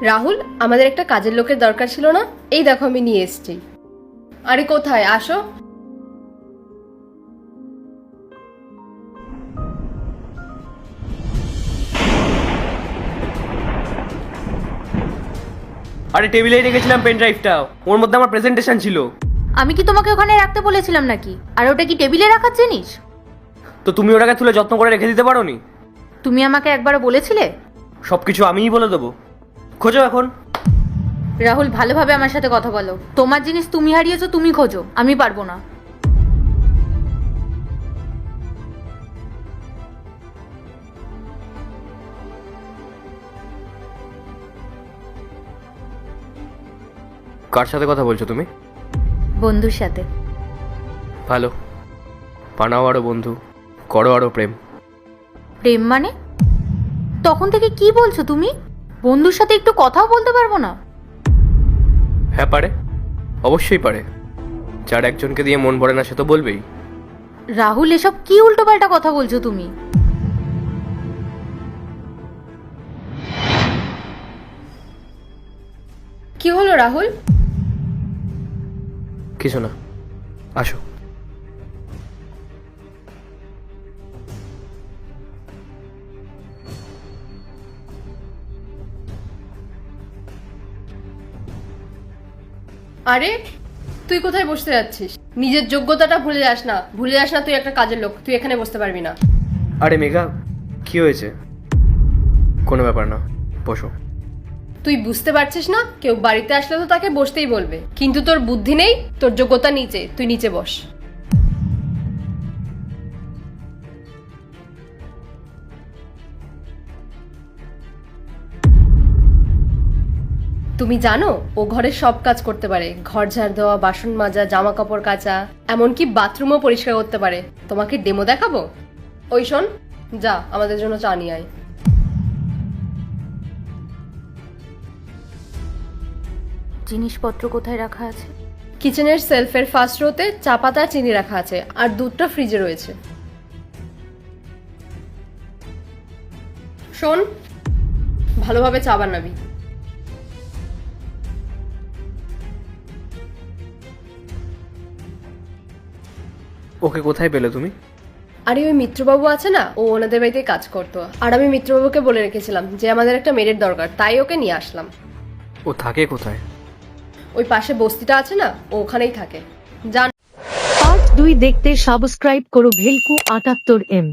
রাহুল, আমাদের একটা কাজের লোকের দরকার ছিল না? এই দেখো আমি নিয়ে এসেছি। আরে কোথায়, আসো। আরে টেবিলেই রেখেছিলাম পেন ড্রাইভটা, ওর মধ্যে আমার প্রেজেন্টেশন ছিল। আমি কি তোমাকে ওখানে রাখতে বলেছিলাম নাকি? আর ওটা কি টেবিলে রাখার জিনিস? তো তুমি ওটাকে তুলে যত্ন করে রেখে দিতে পারোনি? তুমি আমাকে একবারও বলেছিলে? সবকিছু আমিই বলে দেবো, খোঁজো এখন। রাহুল, ভালোভাবে আমার সাথে কথা বলো। তোমার জিনিস তুমি হারিয়েছো, তুমি খোঁজো, আমি পারবো না। কার সাথে কথা বলছো তুমি? বন্ধুর সাথে। ভালো, বানাও আরো বন্ধু, করো আরো প্রেম। প্রেম মানে? তখন থেকে কি বলছো তুমি? বন্ধুর সাথে একটু কথাও বলতে পারবো না? হ্যাঁ পারে, অবশ্যই পারে। যার একজনকে দিয়ে মন ভরে না সে তো বলবেই। রাহুল, এসব কি উল্টোপাল্টা কথা বলছো তুমি? কি হলো রাহুল? কিছু না, আসো। আরে তুই কোথায় বসতে যাচ্ছিস? নিজের যোগ্যতাটা ভুলে যাস না, ভুলে যাস না তুই একটা কাজের লোক, তুই এখানে বসতে পারবি না। আরে মেঘা, কি হয়েছে? কোনো ব্যাপার না, বসো। তুই বুঝতে পারছিস না? কেউ বাড়িতে আসলে তো তাকে বসতেই বলবে, কিন্তু তোর বুদ্ধি নেই, তোর যোগ্যতা নিচে, তুই নিচে বস। তুমি জানো ও ঘরের সব কাজ করতে পারে, ঘর ঝাড় দেওয়া, বাসন মাজা, জামা কাপড় কাচা, এমনকি বাথরুমও পরিষ্কার করতে পারে। তোমাকে ডেমো দেখাবো? ওই শোন, যা আমাদের জন্য চা নিয়ে আয়। জিনিসপত্র কোথায় রাখা আছে? কিচেনের সেলফের ফার্স্ট রোতে চা পাতা চিনি রাখা আছে, আর দুধটা ফ্রিজে রয়েছে। শোন, ভালোভাবে চা বানাবি। ওকে কোথায় পেলে তুমি? আরে ওই মিত্রবাবু আছে না, ও ওনাদের বাড়িতে কাজ করতো, আর আমি মিত্রবাবুকে বলে রেখেছিলাম যে আমাদের একটা মেয়ের দরকার, তাই ওকে নিয়ে আসলাম। ও থাকে কোথায়? ওই পাশে বস্তিটা আছে না, ও ওখানেই থাকে। জান। পার্ট 2 দেখতে সাবস্ক্রাইব করো ভেলকু 78M।